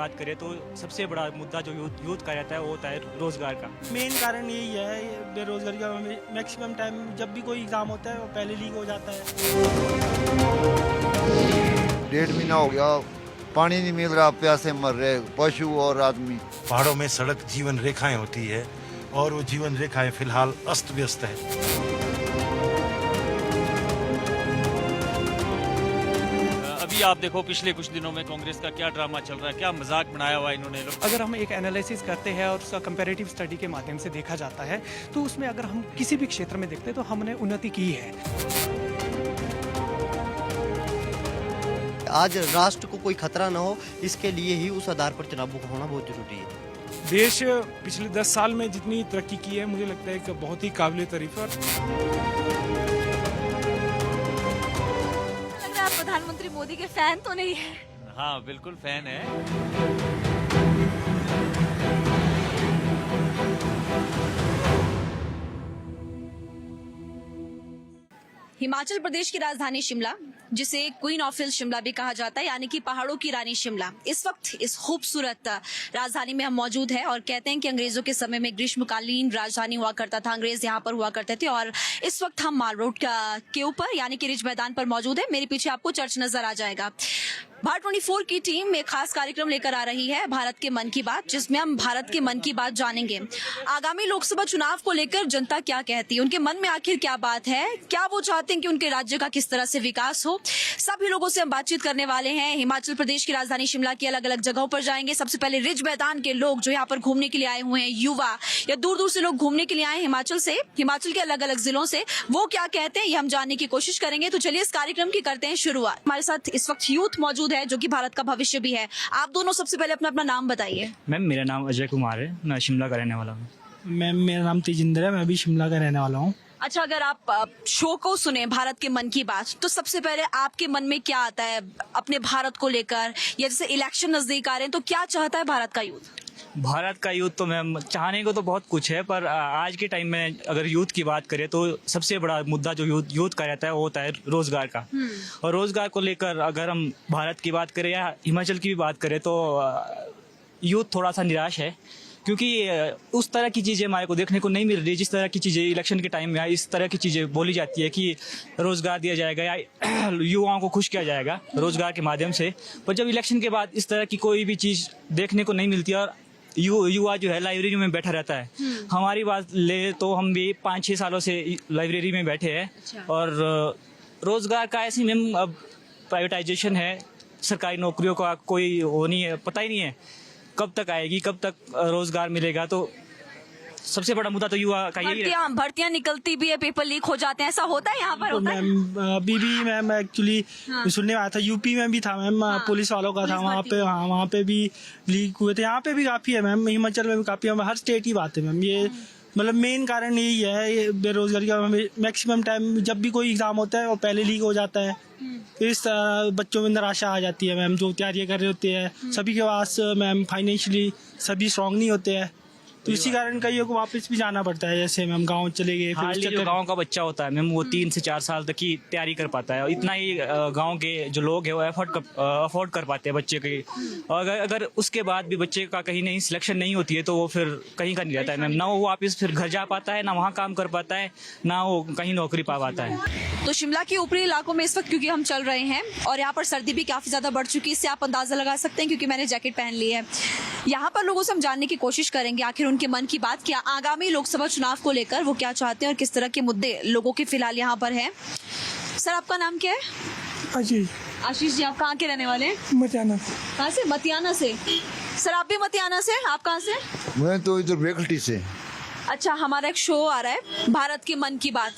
बात करें तो सबसे बड़ा मुद्दा जो यूथ का रहता है वो होता है रोजगार का। मेन कारण यही है बेरोजगारी का। मैक्सिमम टाइम जब भी कोई एग्जाम होता है वो पहले लीक हो जाता है। 1.5 महीना हो गया, पानी नहीं मिल रहा, प्यासे मर रहे पशु और आदमी। पहाड़ों में सड़क जीवन रेखाएं होती है और वो जीवन रेखाएं फिलहाल अस्त व्यस्त है। अभी आप देखो पिछले कुछ दिनों में कांग्रेस का क्या ड्रामा चल रहा है, क्या मजाक बनाया हुआ है इन्होंने लोग। अगर हम एक एनालिसिस करते हैं और उसका कंपैरेटिव स्टडी के माध्यम से देखा जाता है तो उसमें अगर हम किसी भी क्षेत्र में देखते हैं तो हमने उन्नति की है। आज राष्ट्र को कोई खतरा न हो, इसके लिए ही उस आधार पर चुनाव होना बहुत जरूरी है। देश पिछले 10 साल में जितनी तरक्की की है मुझे लगता है कि बहुत ही काबिल तारीफ है। लग रहा है आप प्रधानमंत्री मोदी के फैन तो नहीं है? हाँ बिल्कुल फैन है। हिमाचल प्रदेश की राजधानी शिमला, जिसे क्वीन ऑफ हिल शिमला भी कहा जाता है, यानी कि पहाड़ों की रानी शिमला, इस वक्त इस खूबसूरत राजधानी में हम मौजूद हैं और कहते हैं कि अंग्रेजों के समय में ग्रीष्मकालीन राजधानी हुआ करता था, अंग्रेज यहाँ पर हुआ करते थे। और इस वक्त हम माल रोड के ऊपर यानी कि रिज मैदान पर मौजूद है। मेरे पीछे आपको चर्च नजर आ जाएगा। भारत 24 की टीम एक खास कार्यक्रम लेकर आ रही है, भारत के मन की बात, जिसमें हम भारत के मन की बात जानेंगे। आगामी लोकसभा चुनाव को लेकर जनता क्या कहती है, उनके मन में आखिर क्या बात है, क्या वो चाहते हैं कि उनके राज्य का किस तरह से विकास हो। सभी लोगों से हम बातचीत करने वाले हैं। हिमाचल प्रदेश की राजधानी शिमला की अलग अलग जगहों पर जाएंगे। सबसे पहले रिज मैदान के लोग जो यहाँ पर घूमने के लिए आए हुए हैं, युवा या दूर दूर से लोग घूमने के लिए आए हिमाचल से, हिमाचल के अलग अलग जिलों से, वो क्या कहते हैं ये हम जानने की कोशिश करेंगे। तो चलिए इस कार्यक्रम की करते हैं शुरुआत। हमारे साथ इस वक्त यूथ मौजूद है जो कि भारत का भविष्य भी है। आप दोनों सबसे पहले अपना अपना नाम बताइए। मैम मेरा नाम अजय कुमार है, मैं शिमला का रहने वाला हूँ। मैम मेरा नाम तेजिंदर है, मैं भी शिमला का रहने वाला हूँ। अच्छा, अगर आप शो को सुने भारत के मन की बात, तो सबसे पहले आपके मन में क्या आता है अपने भारत को लेकर, या जैसे इलेक्शन नजदीक आ रहे हैं तो क्या चाहता है भारत का यूथ? भारत का यूथ तो मैम चाहने को तो बहुत कुछ है, पर आज के टाइम में अगर यूथ की बात करें तो सबसे बड़ा मुद्दा जो यूथ का रहता है वो होता है रोजगार का। और रोजगार को लेकर अगर हम भारत की बात करें या हिमाचल की भी बात करें तो यूथ थोड़ा सा निराश है, क्योंकि उस तरह की चीज़ें हमारे को देखने को नहीं मिल रही जिस तरह की चीज़ें इलेक्शन के टाइम में इस तरह की चीज़ें बोली जाती है कि रोज़गार दिया जाएगा या युवाओं को खुश किया जाएगा रोज़गार के माध्यम से। पर जब इलेक्शन के बाद इस तरह की कोई भी चीज़ देखने को नहीं मिलती और युवा जो है लाइब्रेरी में बैठा रहता है। हमारी बात ले तो हम भी 5-6 सालों से लाइब्रेरी में बैठे हैं। अच्छा। और रोज़गार का ऐसी मैम अब प्राइवेटाइजेशन है, सरकारी नौकरियों का कोई वो नहीं है, पता ही नहीं है कब तक आएगी, कब तक रोजगार मिलेगा। तो सबसे बड़ा मुद्दा तो युवा का यही है। भर्तियां निकलती भी है, पेपर लीक हो जाते हैं, ऐसा होता है यहाँ पर? तो होता है? मैम अभी भी मैम एक्चुअली सुनने में आया था, यूपी में भी था मैम, पुलिस वालों का था वहाँ पे। हाँ, वहाँ पे भी लीक हुए थे। यहाँ पे भी काफी है मैम, हिमाचल में भी काफी है, हर स्टेट की बात है मैम। ये मतलब मेन कारण यही है बेरोजगारी का। मैक्सिमम टाइम जब भी कोई एग्जाम होता है वो पहले लीक हो जाता है। इस तरह बच्चों में निराशा आ जाती है मैम, जो तैयारियां कर रहे होते हैं। सभी के पास मैम फाइनेंशियली सभी स्ट्रांग नहीं होते हैं, तो इसी कारण कईयों को वापस भी जाना पड़ता है। जैसे मैम गांव चले गए, फिर जो गांव का बच्चा होता है मैम वो 3 से 4 साल तक की तैयारी कर पाता है। इतना ही गांव के जो लोग हैं वो अफोर्ड कर पाते हैं बच्चे के। और अगर उसके बाद भी बच्चे का कहीं नहीं सिलेक्शन नहीं होती है तो वो फिर कहीं का नहीं रहता है मैम, ना वो वापस फिर घर जा पाता है, ना वहाँ काम कर पाता है, ना वो कहीं नौकरी पा पाता है। तो शिमला के ऊपरी इलाकों में इस वक्त क्योंकि हम चल रहे हैं और यहाँ पर सर्दी भी काफी ज्यादा बढ़ चुकी है, इससे आप अंदाजा लगा सकते हैं क्योंकि मैंने जैकेट पहन ली है। यहाँ पर लोगों से हम जानने की कोशिश करेंगे आखिर उनके मन की बात क्या, आगामी लोकसभा चुनाव को लेकर वो क्या चाहते हैं और किस तरह के मुद्दे लोगों के फिलहाल यहाँ पर हैं। सर, आपका नाम क्या है? आशीष जी, आप कहाँ के रहने वाले हैं? मतियाना। कहाँ से? मतियाना से। सर, आप भी मतियाना से? आप कहाँ से? मैं तो इधर बेकल्टी से। अच्छा, हमारा एक शो आ रहा है भारत के मन की बात।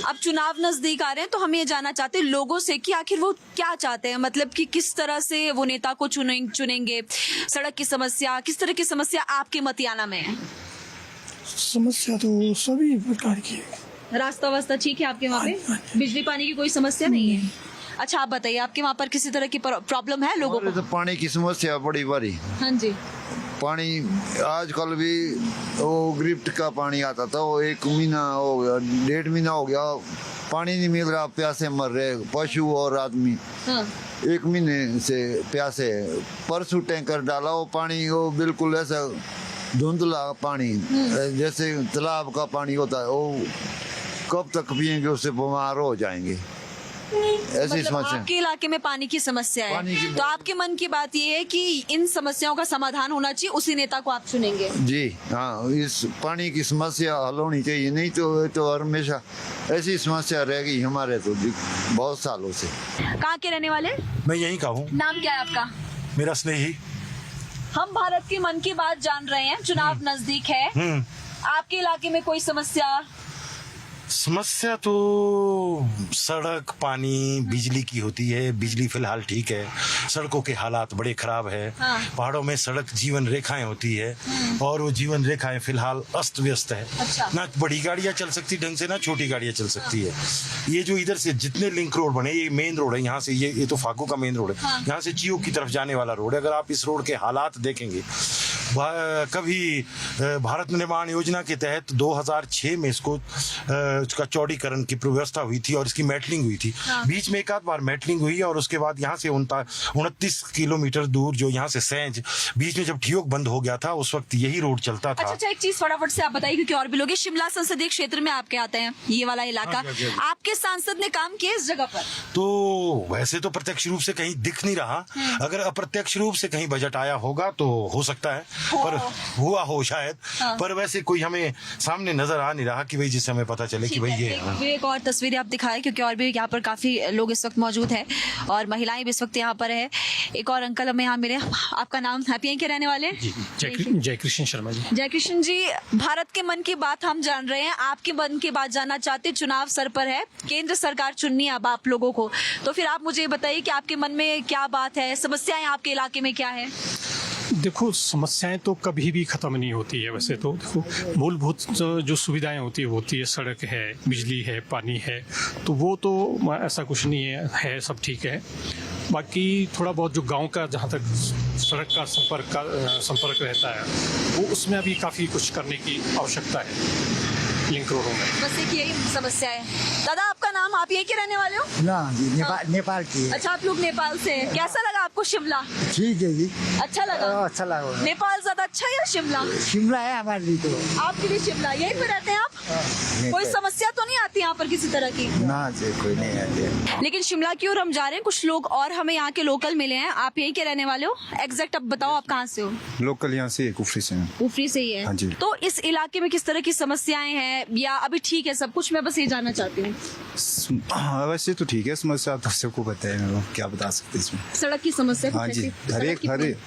अब चुनाव नजदीक आ रहे हैं तो हम ये जानना चाहते हैं लोगों से कि आखिर वो क्या चाहते हैं, मतलब कि किस तरह से वो नेता को चुनेंगे। सड़क की समस्या, किस तरह की समस्या आपके मतियाना में है? समस्या तो सभी प्रकार की है। रास्ता वास्ता ठीक है आपके वहाँ पे? बिजली पानी की कोई समस्या नहीं है? अच्छा, आप बताइए आपके वहाँ पर किसी तरह की प्रॉब्लम है लोगों को? तो पानी की समस्या बड़ी भारी। हाँ जी। पानी आजकल भी वो गिफ्ट का पानी आता था, वो 1 महीना हो गया, 1.5 महीना हो गया, पानी नहीं मिल रहा, प्यासे मर रहे पशु और आदमी। हाँ। 1 महीने से प्यासे है। परसों टैंकर डाला, वो पानी वो बिल्कुल ऐसा धुंधला पानी, जैसे तालाब का पानी होता है, वो कब तक पियेंगे, उससे बीमार हो जाएंगे। ऐसी मतलब समस्या। आपके इलाके में पानी की समस्या पानी की है, तो आपके मन की बात ये है कि इन समस्याओं का समाधान होना चाहिए, उसी नेता को आप चुनेंगे। जी हाँ, इस पानी की समस्या हल होनी चाहिए, नहीं तो हमेशा ऐसी समस्या रहेगी हमारे तो बहुत सालों से। कहाँ के रहने वाले? मैं यहीं का हूँ, नाम क्या है आपका? मेरा स्नेही। हम भारत की मन की बात जान रहे हैं, चुनाव नजदीक है, आपके इलाके में कोई समस्या तो सड़क, पानी, बिजली की होती है। बिजली फिलहाल ठीक है, सड़कों के हालात बड़े खराब है। हाँ। पहाड़ों में सड़क जीवन रेखाएं होती है, और वो जीवन रेखाएं फिलहाल अस्त व्यस्त है। अच्छा। ना बड़ी गाड़ियां चल सकती ढंग से, ना छोटी गाड़ियां चल सकती है। ये जो इधर से जितने लिंक रोड बने, ये मेन रोड है, यहाँ से ये तो फागू का मेन रोड है, हाँ। यहाँ से चियो की तरफ जाने वाला रोड है। अगर आप इस रोड के हालात देखेंगे, कभी भारत निर्माण योजना के तहत 2006 में इसको उसका चौड़ीकरण की व्यवस्था हुई थी और इसकी मेटलिंग हुई थी। हाँ। बीच में एक आध बार मेटलिंग हुई, और उसके बाद यहाँ से 29 किलोमीटर दूर जो यहाँ से सैंज, बीच में जब ठियोग बंद हो गया था, उस वक्त यही रोड चलता था। अच्छा, एक चीज फटाफट से आप बताइए, क्योंकि और भी लोग हैं। शिमला संसदीय क्षेत्र में आपके आते हैं, ये वाला इलाका, हाँ जी। आपके सांसद ने काम किया इस जगह पर? तो वैसे तो प्रत्यक्ष रूप से कहीं दिख नहीं रहा, अगर अप्रत्यक्ष रूप से कहीं बजट आया होगा तो हो सकता है, पर हुआ हो शायद। हाँ। पर वैसे कोई हमें सामने नजर आ नहीं रहा कि भाई जिससे हमें पता चले कि भाई ये है। एक और तस्वीरें आप दिखाएं, क्योंकि और भी यहाँ पर काफी लोग इस वक्त मौजूद हैं और महिलाएं भी इस वक्त यहाँ पर है। एक और अंकल हमें यहाँ मिले। आपका नाम? आप यहीं के रहने वाले हैं? जय कृष्ण शर्मा जी। जय कृष्ण जी, भारत के मन की बात हम जान रहे हैं, आपके मन की बात जानना चाहते हैं। चुनाव सर पर है, केंद्र सरकार चुननी है अब आप लोगों को, तो फिर आप मुझे बताइए कि आपके मन में क्या बात है, समस्याएं आपके इलाके में क्या है? देखो, समस्याएं तो कभी भी खत्म नहीं होती है। वैसे तो देखो, मूलभूत जो सुविधाएं होती है, सड़क है, बिजली है, पानी है, तो वो तो ऐसा कुछ नहीं है, सब ठीक है। बाकी थोड़ा बहुत जो गांव का जहाँ तक सड़क का संपर्क रहता है, वो उसमें अभी काफ़ी कुछ करने की आवश्यकता है लिंक रोडों में। बस एक यही समस्या है। दादा, आपका नाम? आप यहीं के रहने वाले हो? ना जी, नेपाल की है। अच्छा, आप लोग नेपाल से हैं। कैसा लगा आपको शिमला? ठीक है जी, अच्छा लगा? अच्छा लगा। नेपाल ज्यादा अच्छा है या शिमला? शिमला है हमारे लिए तो। आपके लिए शिमला। यहीं पे रहते हैं आप? कोई समस्या तो नहीं आती यहाँ पर किसी तरह की? ना जी, कोई नहीं आती। लेकिन शिमला की ओर हम जा रहे हैं, कुछ लोग और हमें यहाँ के लोकल मिले हैं। आप यहीं के रहने वाले हो? एग्जैक्ट अब बताओ, आप कहाँ से हो? लोकल यहाँ से कुफरी से हैं। ऊपरी से ही है। हाँ जी। तो इस इलाके में किस तरह की समस्याएं हैं, या अभी ठीक है सब कुछ? मैं बस ये जानना चाहती हूँ। हाँ, वैसे तो ठीक है, समस्या तो सबको पता है, मैं क्या बता सकते इसमें। सड़क की समस्या कुछ हाँ जी, ऐसी?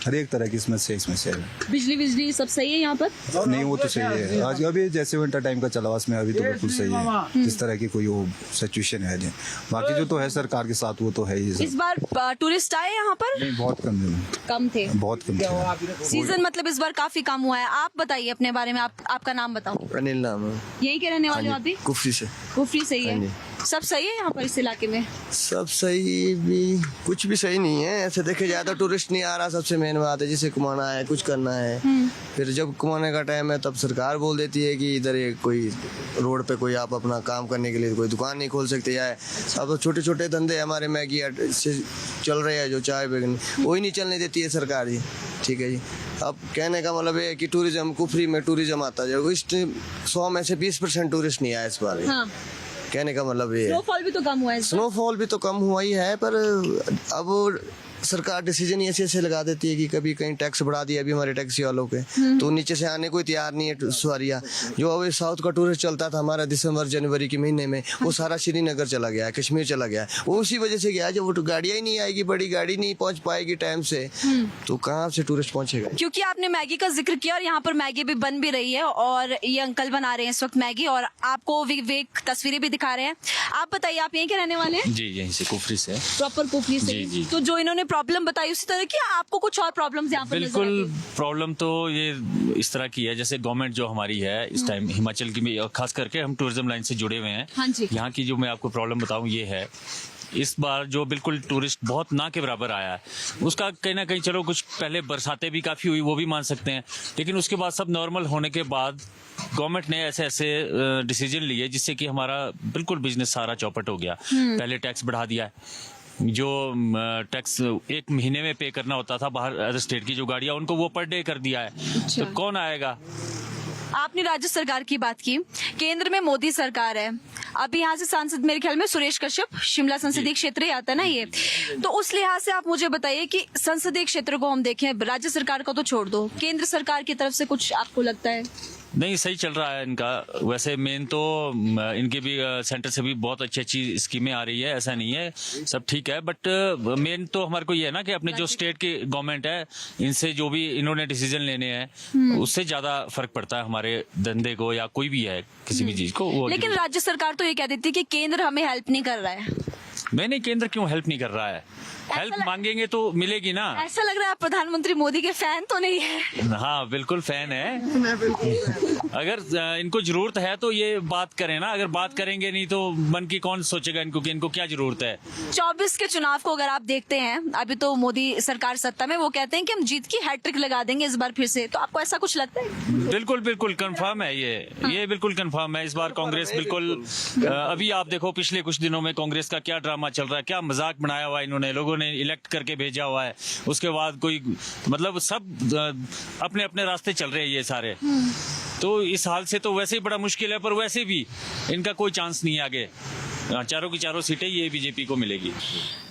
हर एक तरह की समस्या है। बिजली सब सही है यहाँ पर? नहीं, वो तो सही है। आज अभी जैसे विंटर टाइम का चला उसमें अभी तो बिल्कुल सही है, इस तरह की कोई वो सिचुएशन है नहीं। बाकी जो तो है सरकार के साथ, वो तो है ही। इस बार टूरिस्ट आए यहाँ पर? नहीं, बहुत कम थे। बहुत कम थे। सीजन मतलब इस बार काफी कम हुआ है। आप बताइए अपने बारे में, आपका नाम बताओ। अनिल नाम है। यहीं के रहने वाले हो आप भी? कुफरी से। कुफरी से ही हाँ है। सब सही है यहाँ पर इस इलाके में? सब सही भी, कुछ भी सही नहीं है ऐसे देखे जाए तो। टूरिस्ट नहीं आ रहा, सबसे मेन बात है। जिसे कमाना है, कुछ करना है, फिर जब कमाने का टाइम है तब सरकार बोल देती है कि इधर कोई रोड पे कोई आप अपना काम करने के लिए कोई दुकान नहीं खोल सकते। या अब तो छोटे छोटे धंधे हमारे मैगी से चल रहे हैं, जो चाय बेगन, वही नहीं चलने देती है सरकार जी। ठीक है जी। अब कहने का मतलब है कि टूरिज्म, कुफरी में टूरिज्म आता है, इस 100 में से 20% टूरिस्ट नहीं आया इस बार। हाँ। कहने का मतलब ये है। स्नोफॉल भी तो कम हुआ है इस बार। स्नोफॉल भी तो कम हुआ ही है, पर अब सरकार डिसीजन ऐसे लगा देती है कि कभी कहीं टैक्स बढ़ा दिया अभी हमारे टैक्सी वालों के, तो नीचे से आने को तैयार नहीं है सवारियाँ। जो अभी साउथ का टूरिस्ट चलता था हमारा दिसंबर जनवरी के महीने में, वो सारा श्रीनगर चला गया है, कश्मीर चला गया है। वो उसी वजह से गया, जब वो गाड़ियाँ ही नहीं आएगी, बड़ी गाड़ी नहीं पहुंच पाएगी टाइम से, तो कहाँ से टूरिस्ट पहुंचेगा। क्योंकि आपने मैगी का जिक्र किया और यहाँ पर मैगी भी बन भी रही है, और ये अंकल बना रहे हैं इस वक्त मैगी, और आपको विवेक तस्वीरें भी दिखा रहे हैं। आप बताइए, आप यहीं के रहने वाले हैं? जी, यहीं से कुफरी से। प्रॉपर कुफरी से? जी, जी। तो जो इन्होंने प्रॉब्लम बताई उसी तरह की आपको कुछ और प्रॉब्लम्स यहाँ पर नजर आती बिल्कुल, हैं? प्रॉब्लम तो ये इस तरह की है, जैसे गवर्नमेंट जो हमारी है इस टाइम हिमाचल की में, खास करके हम टूरिज्म लाइन से जुड़े हुए हैं। हाँ जी। यहाँ की जो मैं आपको प्रॉब्लम बताऊं ये है, इस बार जो बिल्कुल टूरिस्ट बहुत ना के बराबर आया है, उसका कहीं ना कहीं, चलो कुछ पहले बरसातें भी काफ़ी हुई, वो भी मान सकते हैं, लेकिन उसके बाद सब नॉर्मल होने के बाद गवर्नमेंट ने ऐसे डिसीजन लिए जिससे कि हमारा बिल्कुल बिजनेस सारा चौपट हो गया। पहले टैक्स बढ़ा दिया है, जो टैक्स एक महीने में पे करना होता था बाहर अदर स्टेट की जो गाड़ियां, उनको वो पर डे कर दिया है। तो कौन आएगा? आपने राज्य सरकार की बात की, केंद्र में मोदी सरकार है। अभी यहाँ से सांसद मेरे ख्याल में सुरेश कश्यप, शिमला संसदीय क्षेत्र ही आता है ना ये, तो उस लिहाज से आप मुझे बताइए कि संसदीय क्षेत्र को हम देखें, राज्य सरकार को तो छोड़ दो, केंद्र सरकार की तरफ से कुछ आपको लगता है? नहीं, सही चल रहा है इनका। वैसे मेन तो इनके भी सेंटर से भी बहुत अच्छी अच्छी स्कीमें आ रही है, ऐसा नहीं है, सब ठीक है। बट मेन तो हमारे को ये है ना कि अपने जो स्टेट की गवर्नमेंट है, इनसे जो भी इन्होंने डिसीजन लेने हैं उससे ज्यादा फर्क पड़ता है हमारे धंधे को या कोई भी है किसी भी चीज को। वो लेकिन राज्य सरकार तो ये कह देती है कि केंद्र हमें हेल्प नहीं कर रहा है। नहीं, केंद्र क्यों हेल्प नहीं कर रहा है? हेल्प मांगेंगे तो मिलेगी ना। ऐसा लग रहा है आप प्रधानमंत्री मोदी के फैन तो नहीं है? हाँ, बिल्कुल फैन है। अगर इनको जरूरत है तो ये बात करें ना, अगर बात करेंगे नहीं तो मन की कौन सोचेगा इनको कि इनको क्या जरूरत है। 24 के चुनाव को अगर आप देखते हैं, अभी तो मोदी सरकार सत्ता में, वो कहते हैं कि हम जीत की हैट्रिक लगा देंगे इस बार फिर से, तो आपको ऐसा कुछ लगता है? बिल्कुल कंफर्म है ये बिल्कुल कंफर्म है। इस बार कांग्रेस बिल्कुल अभी आप देखो पिछले कुछ दिनों में कांग्रेस का क्या ड्रामा चल रहा है, क्या मजाक बनाया हुआ है इन्होंने, लोगों ने इलेक्ट करके भेजा हुआ है, उसके बाद कोई मतलब सब अपने अपने रास्ते चल रहे हैं ये सारे। तो इस हाल से तो वैसे ही बड़ा मुश्किल है, पर वैसे भी इनका कोई चांस नहीं है आगे। चारों की चारों सीटें ये बीजेपी को मिलेगी।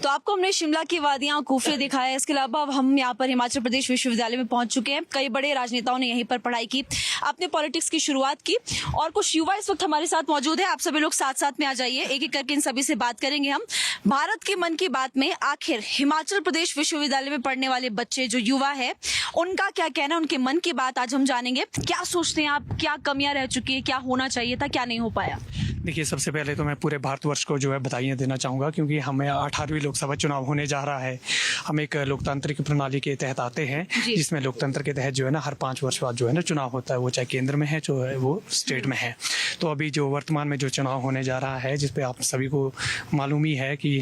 तो आपको हमने शिमला की वादियां, कूफे दिखाया, इसके अलावा अब हम यहाँ पर हिमाचल प्रदेश विश्वविद्यालय में पहुंच चुके हैं। कई बड़े राजनेताओं ने यहीं पर पढ़ाई की, अपने पॉलिटिक्स की शुरुआत की, और कुछ युवा इस वक्त हमारे साथ मौजूद है। आप सभी लोग साथ साथ में आ जाइए, एक एक करके इन सभी से बात करेंगे हम। भारत के मन की बात में आखिर हिमाचल प्रदेश विश्वविद्यालय में पढ़ने वाले बच्चे जो युवा है, उनका क्या कहना है, उनके मन की बात आज हम जानेंगे। क्या सोचते हैं आप, क्या कमियां रह चुकी है, क्या होना चाहिए था, क्या नहीं हो पाया? देखिए, सबसे पहले तो मैं पूरे भारतवर्ष को जो है बधाइयाँ देना चाहूँगा, क्योंकि हमें 18वीं लोकसभा चुनाव होने जा रहा है। हम एक लोकतांत्रिक प्रणाली के तहत आते हैं, जिसमें लोकतंत्र के तहत जो है ना हर 5 वर्ष बाद जो है ना चुनाव होता है, वो चाहे केंद्र में है, जो है वो स्टेट में है। तो अभी जो वर्तमान में जो चुनाव होने जा रहा है, जिसपे आप सभी को मालूम ही है कि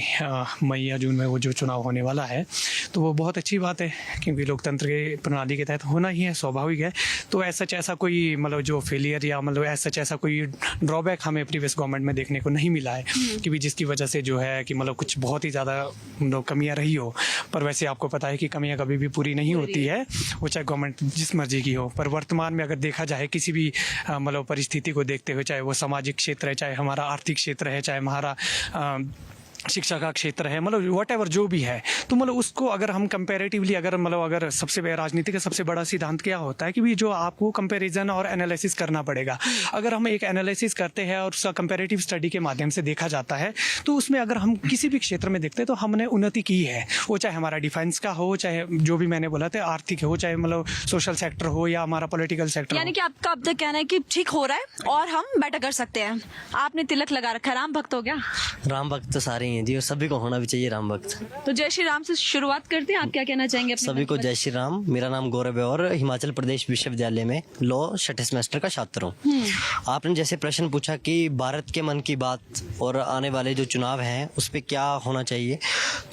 मई या जून में वो जो चुनाव होने वाला है, तो वो बहुत अच्छी बात है, क्योंकि लोकतंत्र के प्रणाली के तहत होना ही है, स्वाभाविक है। तो ऐसा कोई मतलब जो फेलियर या मतलब ऐसा कोई ड्रॉबैक हमें प्रीवियस गवर्नमेंट में देखने को नहीं मिला है, कि जिसकी वजह से जो है कि मतलब कुछ बहुत ही ज़्यादा कमियां रही हो। पर वैसे आपको पता है कि कमियां कभी भी पूरी नहीं होती है, वो चाहे गवर्नमेंट जिस मर्जी की हो। पर वर्तमान में अगर देखा जाए किसी भी मतलब परिस्थिति को देखते हुए, चाहे वो सामाजिक क्षेत्र है, चाहे हमारा आर्थिक क्षेत्र है, चाहे हमारा शिक्षा का क्षेत्र है, मतलब व्हाटएवर जो भी है, तो मतलब उसको अगर हम कंपैरेटिवली अगर सबसे राजनीति का सबसे बड़ा सिद्धांत क्या होता है कि भी जो आपको कंपैरिजन और एनालिसिस करना पड़ेगा। अगर हम एक एनालिसिस करते हैं और उसका कंपैरेटिव स्टडी के माध्यम से देखा जाता है, तो उसमें अगर हम किसी भी क्षेत्र में देखते हैं तो हमने उन्नति की है, वो चाहे हमारा डिफेंस का हो, चाहे जो भी मैंने बोला था आर्थिक हो, चाहे मतलब सोशल सेक्टर हो या हमारा पॉलिटिकल सेक्टर। यानी कि आपका अब तक कहना है कि ठीक हो रहा है और हम बेटर कर सकते हैं। आपने तिलक लगा रखा, राम भक्त हो गया? राम भक्त तो सारे हैं जी, और सभी को होना भी चाहिए राम भक्त। तो जय श्री राम से शुरुआत करते हैं, आप क्या कहना चाहेंगे? सभी को जय श्री राम। मेरा नाम गौरव है और हिमाचल प्रदेश विश्वविद्यालय में लॉ 6ठे सेमेस्टर का छात्र हूँ। आपने जैसे प्रश्न पूछा कि भारत के मन की बात और आने वाले जो चुनाव हैं उस पर क्या होना चाहिए,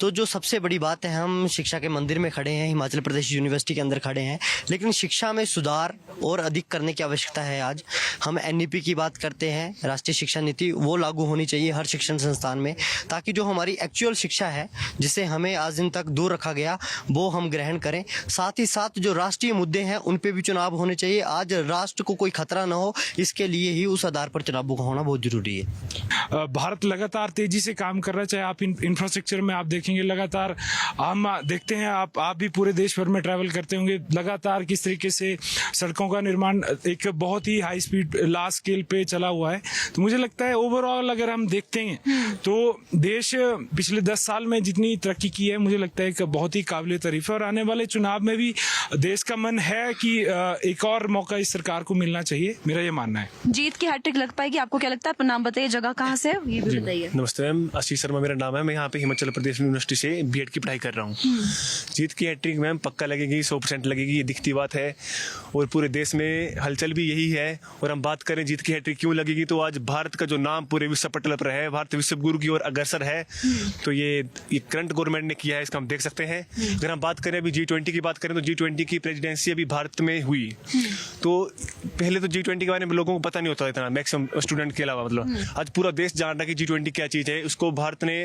तो जो सबसे बड़ी बात है, हम शिक्षा के मंदिर में खड़े हैं, हिमाचल प्रदेश यूनिवर्सिटी के अंदर खड़े हैं, लेकिन शिक्षा में सुधार और अधिक करने की आवश्यकता है। आज हम NEP की बात करते हैं, राष्ट्रीय शिक्षा नीति, वो लागू होनी चाहिए हर शिक्षण संस्थान में, ताकि जो हमारी एक्चुअल शिक्षा है जिसे हमें आज दिन तक दूर रखा गया, वो हम ग्रहण करें। साथ ही साथ जो राष्ट्रीय मुद्दे हैं उन पे भी चुनाव होने चाहिए। आज राष्ट्र को कोई खतरा ना हो, इसके लिए ही उस आधार पर चुनाव होना बहुत जरूरी है। भारत लगातार तेजी से काम कर रहा है, चाहे आप इंफ्रास्ट्रक्चर में आप देखेंगे लगातार, हम देखते हैं, आप भी पूरे देश भर में ट्रैवल करते होंगे, लगातार किस तरीके से सड़कों का निर्माण एक बहुत ही हाई स्पीड लार्ज स्केल पे चला हुआ है। तो मुझे लगता है ओवरऑल अगर हम देखते हैं तो देश पिछले 10 साल में जितनी तरक्की की है, मुझे लगता है कि बहुत ही काबिल तारीफ है। और आने वाले चुनाव में भी देश का मन है कि एक और मौका इस सरकार को मिलना चाहिए, मेरा ये मानना है। जीत की हैट्रिक लग पाएगी, आपको क्या लगता है? अपना नाम बताइए, जगह कहाँ से है, ये भी बताइए। नमस्ते मैम, आशीष शर्मा मेरा नाम है, मैं यहाँ पे हिमाचल प्रदेश यूनिवर्सिटी से B.Ed की पढ़ाई कर रहा हूँ। जीत की हैट्रिक मैम पक्का लगेगी, 100% लगेगी, ये दिखती बात है, और पूरे देश में हलचल भी यही है। और हम बात करें जीत की हैट्रिक क्यों लगेगी, तो आज भारत का जो नाम पूरे विश्व पटल पर है, भारत विश्व गुरु की ओर अग्रसर है। है, तो ये करंट गवर्नमेंट ने किया है, इसका हम देख सकते हैं। अगर हम बात करें अभी G20 की बात करें तो G20 की प्रेसिडेंसी अभी भारत में हुई, तो पहले तो G20 के बारे में लोगों को पता नहीं होता इतना, मैक्सिमम स्टूडेंट के अलावा। मतलब आज पूरा देश जान रहा है कि G20 क्या चीज़ है। उसको भारत ने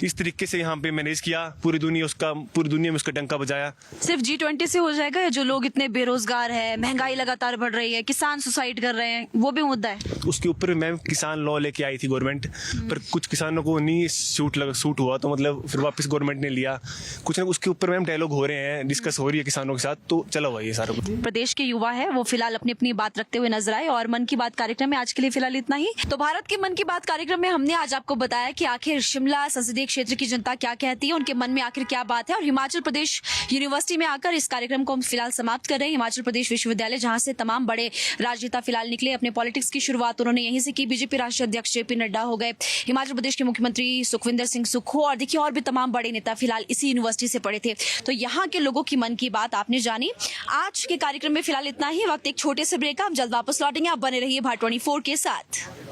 इस तरीके से यहाँ पे मैनेज किया, पूरी दुनिया में उसका डंका बजाया। सिर्फ G20 से हो जाएगा? या जो लोग इतने बेरोजगार है, महंगाई लगातार बढ़ रही है, किसान सुसाइड कर रहे हैं, वो भी मुद्दा है? उसके ऊपर मैम किसान लॉ लेके आई थी गवर्नमेंट, पर कुछ किसानों को नहीं सूट हुआ, तो मतलब फिर वापस गवर्नमेंट ने लिया। कुछ ना उसके ऊपर मैम डायलॉग हो रहे हैं, डिस्कस हो रही है किसानों के साथ, तो चला हुआ ये सारा कुछ। प्रदेश के युवा है वो फिलहाल अपनी अपनी बात रखते हुए नजर आए। और मन की बात कार्यक्रम में आज के लिए फिलहाल इतना ही। तो भारत के मन की बात कार्यक्रम में हमने आज आपको बताया कि आखिर शिमला संसदीय क्षेत्र की जनता क्या कहती है, उनके मन में आखिर क्या बात है। और हिमाचल प्रदेश यूनिवर्सिटी में आकर इस कार्यक्रम को हम फिलहाल समाप्त कर रहे हैं। हिमाचल प्रदेश विश्वविद्यालय, जहां से तमाम बड़े राजनेता फिलहाल निकले, अपने पॉलिटिक्स की शुरुआत उन्होंने यहीं से की। बीजेपी राष्ट्रीय अध्यक्ष JP नड्डा हो गए, हिमाचल प्रदेश के मुख्यमंत्री सुखविंदर सिंह सुक्खू, और देखिए और भी तमाम बड़े नेता फिलहाल इसी यूनिवर्सिटी से पढ़े थे। तो यहाँ के लोगों की मन की बात आपने जानी। आज के कार्यक्रम में फिलहाल इतना ही। वक्त एक छोटे से ब्रेक का, हम जल्द वापस लौटेंगे। आप बने रहिए भारत 24 के साथ।